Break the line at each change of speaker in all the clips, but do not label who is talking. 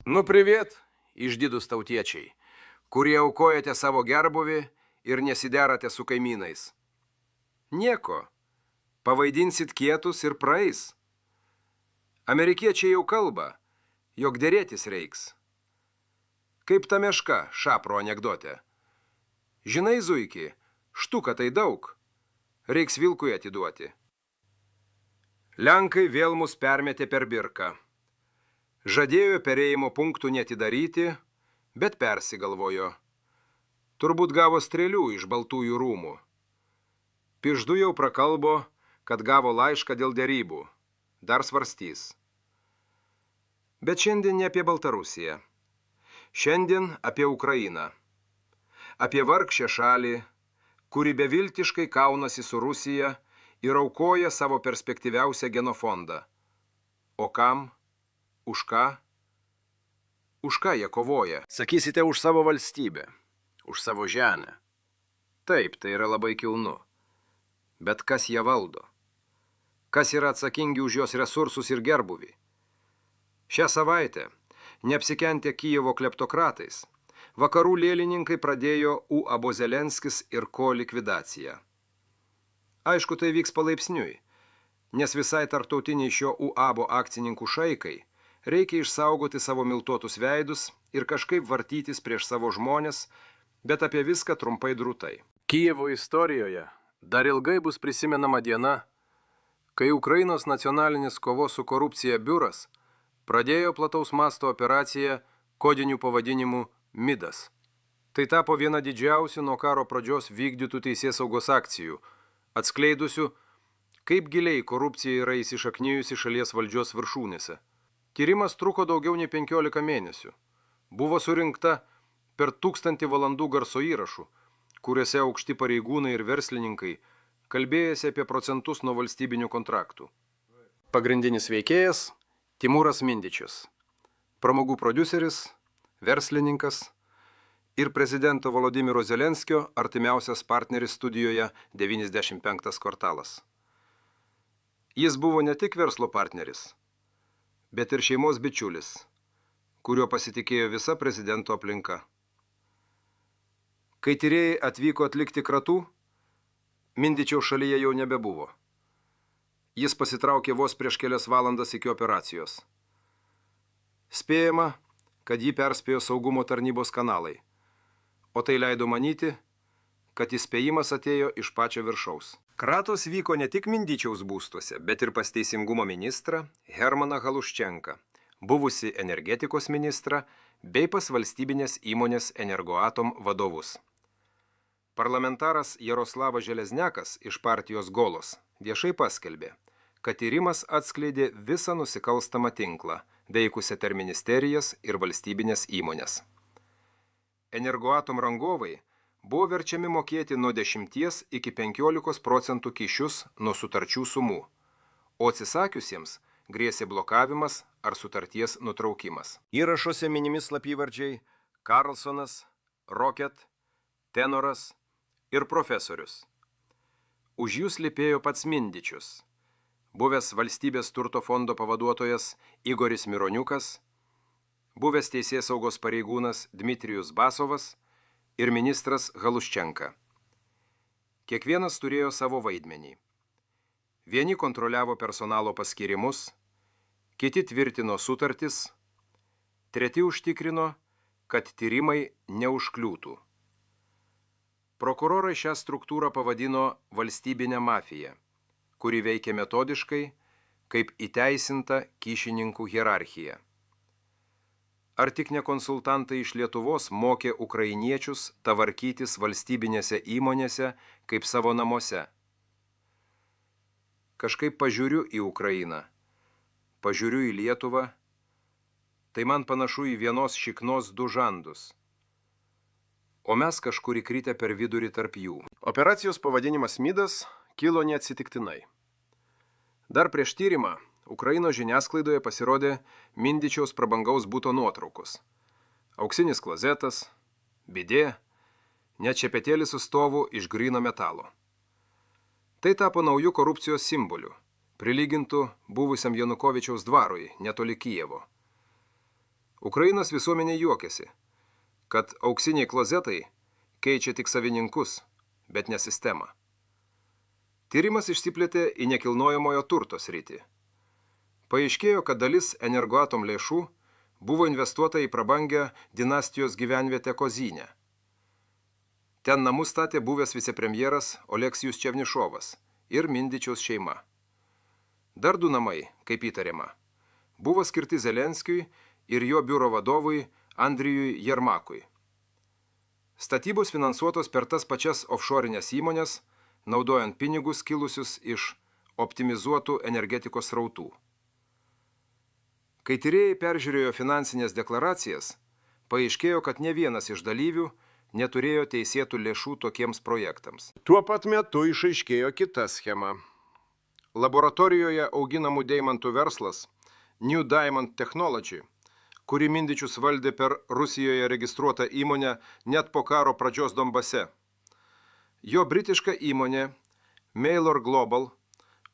Nu, privet, išdidus tautiečiai, kurie aukojate savo gerbuvį ir nesiderate su kaimynais. Nieko, pavaidinsit kietus ir praeis. Amerikiečiai jau kalba, jog derėtis reiks. Kaip ta meška, šapro anekdote. Žinai, zuiki, štuka tai daug, reiks vilkui atiduoti. Lenkai vėl mus permetė per birką. Žadėjo perėjimo punktų netidaryti, bet persigalvojo. Turbūt gavo strėlių iš Baltųjų rūmų. Piždu jau prakalbo, kad gavo laišką dėl derybų. Dar svarstys. Bet šiandien ne apie Baltarusiją. Šiandien apie Ukrainą. Apie vargšę šalį, kuri beviltiškai kaunasi su Rusija ir aukoja savo perspektyviausią genofondą. O kam? Už ką? Už ką jie kovoja? Sakysite, už savo valstybę, už savo žemę. Taip, tai yra labai kilnu. Bet kas ją valdo? Kas yra atsakingi už jos resursus ir gerbuvį? Šią savaitę, neapsikentę Kijevo kleptokratais, vakarų lėlininkai pradėjo UABO Zelenskis ir ko likvidaciją. Aišku, tai vyks palaipsniui, nes visai tarptautiniai šio UABO akcininkų šaikai reikia išsaugoti savo miltuotus veidus ir kažkaip vartytis prieš savo žmones, bet apie viską trumpai drūtai. Kijevo istorijoje dar ilgai bus prisimenama diena, kai Ukrainos nacionalinis kovos su korupcija biuras pradėjo plataus masto operaciją kodiniu pavadinimu Midas. Tai tapo viena didžiausių nuo karo pradžios vykdytų teisėsaugos akcijų, atskleidusių, kaip giliai korupcija yra įsišaknijusi šalies valdžios viršūnėse. Tyrimas truko daugiau nei 15 mėnesių. Buvo surinkta per 1000 valandų garso įrašų, kuriuose aukšti pareigūnai ir verslininkai kalbėjasi apie procentus nuo valstybinių kontraktų. Pagrindinis veikėjas – Timūras Mindičius, pramogų prodiuseris, verslininkas ir prezidento Volodymyro Zelenskio artimiausias partneris studijoje 95 kvartalas. Jis buvo ne tik verslo partneris, bet ir šeimos bičiulis, kuriuo pasitikėjo visa prezidento aplinka. Kai tyrėjai atvyko atlikti kratų, Mindičiaus šalyje jau nebebuvo. Jis pasitraukė vos prieš kelias valandas iki operacijos. Spėjama, kad jį perspėjo saugumo tarnybos kanalai, o tai leido manyti, kad įspėjimas atėjo iš pačio viršaus. Kratos vyko ne tik Mindičiaus būstuose, bet ir pas teisingumo ministrą Hermaną Galuščenką, buvusi energetikos ministrą bei pas valstybinės įmonės Energoatom vadovus. Parlamentaras Jaroslavas Železniakas iš partijos Golos viešai paskelbė, kad tyrimas atskleidė visą nusikalstamą tinklą, veikusią per ministerijas ir valstybinės įmonės. Energoatom rangovai buvo verčiami mokėti nuo 10 iki 15% kyšius nuo sutarčių sumų, o atsisakiusiems grėsė blokavimas ar sutarties nutraukimas. Įrašuose minimi slapyvardžiai Karlsonas, Rocket, Tenoras ir profesorius. Už jų slypėjo pats Mindičius, buvęs valstybės turto fondo pavaduotojas Igoris Mironiukas, buvęs teisėsaugos pareigūnas Dmitrijus Basovas ir ministras Galuščenka. Kiekvienas turėjo savo vaidmenį. Vieni kontroliavo personalo paskirimus, kiti tvirtino sutartis, treti užtikrino, kad tyrimai neužkliūtų. Prokurorai šią struktūrą pavadino valstybinę mafiją, kuri veikia metodiškai kaip įteisinta kyšininkų hierarchija. Ar tik ne konsultantai iš Lietuvos mokė ukrainiečius tvarkytis valstybinėse įmonėse kaip savo namuose? Kažkaip pažiūriu į Ukrainą, pažiūriu į Lietuvą, tai man panašu į vienos šiknos du žandus, o mes kažkur įkritę per vidurį tarp jų. Operacijos pavadinimas Midas kilo neatsitiktinai. Dar prieš tyrimą Ukrainos žiniasklaidoje pasirodė Mindičiaus prabangaus buto nuotraukos. Auksinis klozetas, bidė, net šepetėlis su stovu iš gryno metalo. Tai tapo naujų korupcijos simboliu, prilygintų buvusiam Janukovičiaus dvarui netoli Kijevo. Ukrainos visuomenė juokiasi, kad auksiniai klozetai keičia tik savininkus, bet ne sistemą. Tyrimas išsiplėtė į nekilnojamojo turto sritį. Paaiškėjo, kad dalis Energoatom lėšų buvo investuota į prabangę dinastijos gyvenvietę Kozynę. Ten namus statė buvęs vicepremjeras Oleksijus Černišovas ir Mindičiaus šeima. Dar 2 namai, kaip įtariama, buvo skirti Zelenskiui ir jo biuro vadovui Andrijui Jermakui. Statybos finansuotos per tas pačias offshorinės įmonės, naudojant pinigus kilusius iš optimizuotų energetikos srautų. Kai tyrėjai peržiūrėjo finansinės deklaracijas, paaiškėjo, kad ne vienas iš dalyvių neturėjo teisėtų lėšų tokiems projektams. Tuo pat metu išaiškėjo kita schema. Laboratorijoje auginamų deimantų verslas New Diamond Technology, kuri Mindičius valdė per Rusijoje registruotą įmonę net po karo pradžios Donbase. Jo britiška įmonė Mailor Global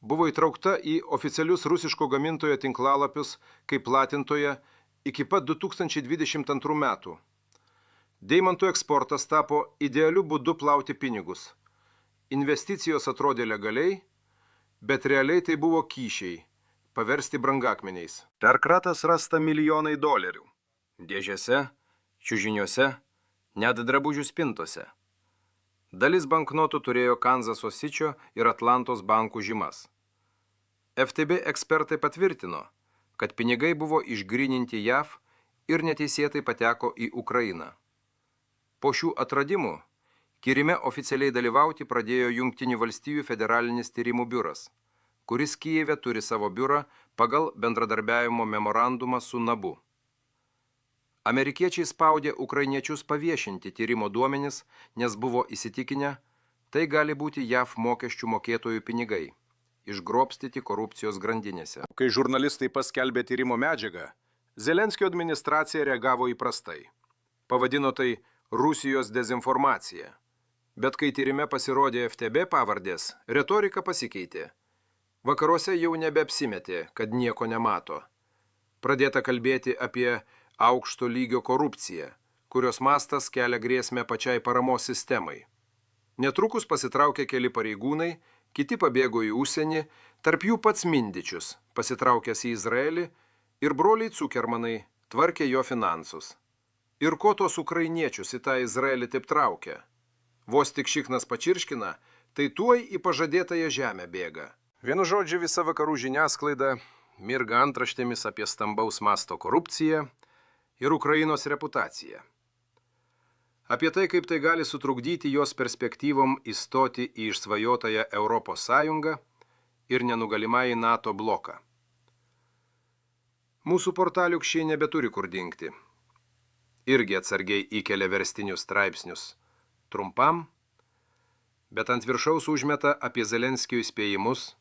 buvo įtraukta į oficialius rusiško gamintojo tinklalapius kaip platintoje iki pat 2022 metų. Deimantų eksportas tapo idealiu būdu plauti pinigus. Investicijos atrodė legaliai, bet realiai tai buvo kyšiai, paversti brangakmeniais. Per kratas rasta milijonai dolerių. Dėžėse, čiužiniuose, net drabužių spintose. Dalis banknotų turėjo Kanzaso Sičio ir Atlantos bankų žymas. FTB ekspertai patvirtino, kad pinigai buvo išgryninti JAV ir neteisėtai pateko į Ukrainą. Po šių atradimų tyrime oficialiai dalyvauti pradėjo Jungtinių valstijų federalinis tyrimų biuras, kuris Kijeve turi savo biurą pagal bendradarbiavimo memorandumą su NABU. Amerikiečiai spaudė ukrainiečius paviešinti tyrimo duomenis, nes buvo įsitikinę, tai gali būti JAV mokesčių mokėtojų pinigai, išgrobstyti korupcijos grandinėse. Kai žurnalistai paskelbė tyrimo medžiagą, Zelenskio administracija reagavo įprastai. Pavadino tai Rusijos dezinformacija. Bet kai tyrime pasirodė FTB pavardės, retorika pasikeitė. Vakaruose jau nebeapsimetė, kad nieko nemato. Pradėta kalbėti apie aukšto lygio korupciją, kurios mastas kelia grėsmę pačiai paramos sistemai. Netrukus pasitraukė keli pareigūnai, kiti pabėgo į užsienį, tarp jų pats Mindičius, pasitraukęs į Izraelį, ir broliai Cukermanai tvarkė jo finansus. Ir ko tos ukrainiečius į tą Izraelį taip traukia? Vos tik šiknas pačirškina, tai tuoj į pažadėtąją žemę bėga. Vienu žodžiu, visa vakarų žiniasklaida mirga antraštėmis apie stambaus masto korupciją ir Ukrainos reputaciją. Apie tai, kaip tai gali sutrukdyti jos perspektyvom įstoti į išsvajotąją Europos Sąjungą ir nenugalimąjį NATO bloką. Mūsų portaliukščiai nebeturi kur dingti. Irgi atsargiai įkelia verstinius straipsnius trumpam, bet ant viršaus užmeta apie Zelenskio įspėjimus,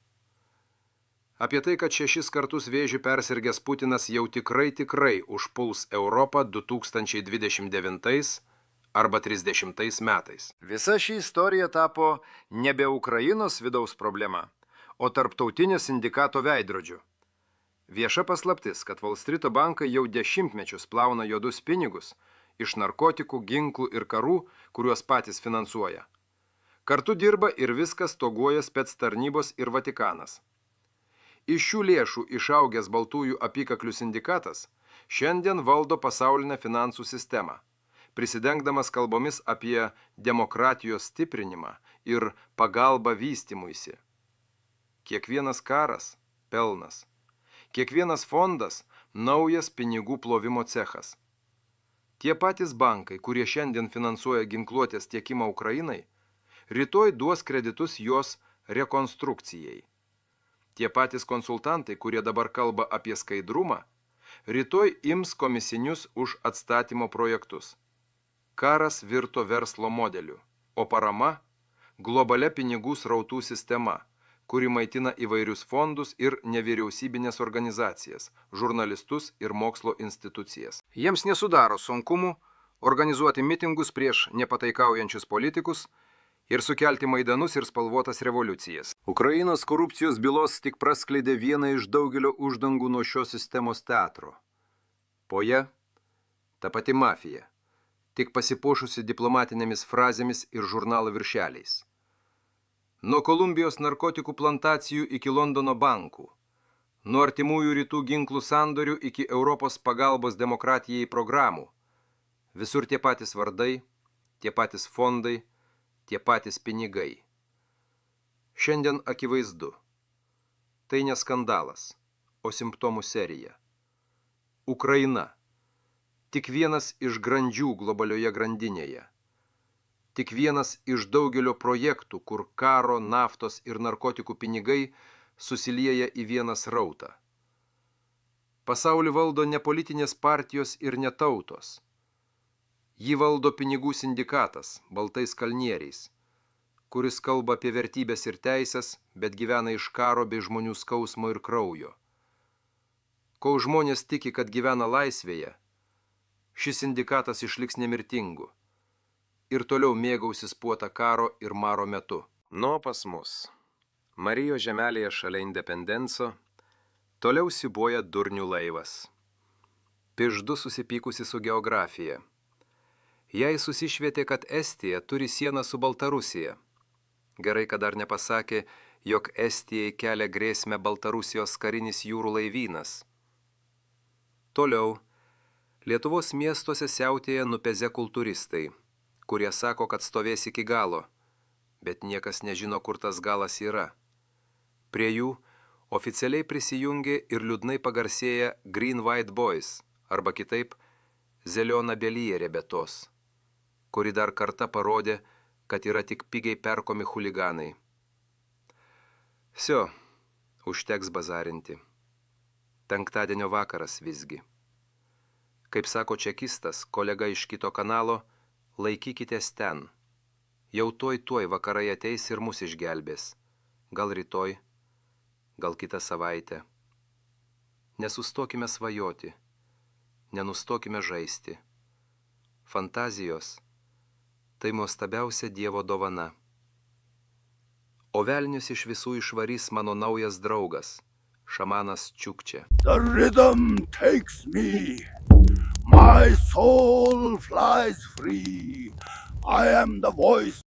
apie tai, kad 6 kartus vėžiu persirgęs Putinas jau tikrai užpuls Europą 2029 arba 30 metais. Visa ši istorija tapo nebe Ukrainos vidaus problema, o tarptautinio sindikato veidrodžiu. Vieša paslaptis, kad Wall Street bankai jau dešimtmečius plauna juodus pinigus iš narkotikų, ginklų ir karų, kuriuos patys finansuoja. Kartu dirba ir viskas toguoja spec tarnybos ir Vatikanas. Iš šių lėšų išaugęs baltųjų apykaklių sindikatas šiandien valdo pasaulinę finansų sistemą, prisidengdamas kalbomis apie demokratijos stiprinimą ir pagalbą vystymuisi. Kiekvienas karas – pelnas. Kiekvienas fondas – naujas pinigų plovimo cechas. Tie patys bankai, kurie šiandien finansuoja ginkluotės tiekimą Ukrainai, rytoj duos kreditus jos rekonstrukcijai. Tie patys konsultantai, kurie dabar kalba apie skaidrumą, rytoj ims komisinius už atstatymo projektus. Karas virto verslo modeliu, o parama – globalia pinigų srautų sistema, kuri maitina įvairius fondus ir nevyriausybinės organizacijas, žurnalistus ir mokslo institucijas. Jiems nesudaro sunkumų organizuoti mitingus prieš nepataikaujančius politikus ir sukelti maidanus ir spalvotas revoliucijas. Ukrainos korupcijos bylos tik praskleidė vieną iš daugelio uždangų nuo šios sistemos teatro. Po ja Ta pati mafija, tik pasipuošusi diplomatinėmis frazėmis ir žurnalo viršeliais. Nuo Kolumbijos narkotikų plantacijų iki Londono bankų, nuo artimųjų rytų ginklų sandorių iki Europos pagalbos demokratijai programų. Visur tie patys vardai, tie patys fondai, tie patys pinigai. Šiandien akivaizdu. Tai ne skandalas, o simptomų serija. Ukraina. Tik vienas iš grandžių globalioje grandinėje. Tik vienas iš daugelio projektų, kur karo, naftos ir narkotikų pinigai susilieja į vieną srautą. Pasaulį valdo ne politinės partijos ir ne tautos. Jį valdo pinigų sindikatas, baltais kalnieriais, kuris kalba apie vertybės ir teisės, bet gyvena iš karo bei žmonių skausmo ir kraujo. Kol žmonės tiki, kad gyvena laisvėje, šis sindikatas išliks nemirtingu ir toliau mėgausis puota karo ir maro metu. Nuo pas mus, Marijos žemelėje šalia Independenso, toliau siūbuoja durnių laivas. Piždu susipykusi su geografija. Jai susišvietė, kad Estija turi sieną su Baltarusija. Gerai, kad dar nepasakė, jog Estijai kelia grėsmę Baltarusijos karinis jūrų laivynas. Toliau, Lietuvos miestuose siautėja nupeze kultūristai, kurie sako, kad stovės iki galo, bet niekas nežino, kur tas galas yra. Prie jų oficialiai prisijungė ir liūdnai pagarsėja Green White Boys, arba kitaip Zeliona Belyje rebetos, kuri dar kartą parodė, kad yra tik pigiai perkomi chuliganai. Sio, užteks bazarinti. Penktadienio vakaras visgi. Kaip sako čekistas, kolega iš kito kanalo, laikykitės ten. Jau tuoj vakarai ateis ir mus išgelbės. Gal rytoj, gal kitą savaitę. Nesustokime svajoti, nenustokime žaisti. Fantazijos – tai nuostabiausia Dievo dovana. O velnius iš visų išvarys mano naujas draugas, šamanas Čiukčia.
The rhythm takes me, my soul flies free, I am the voice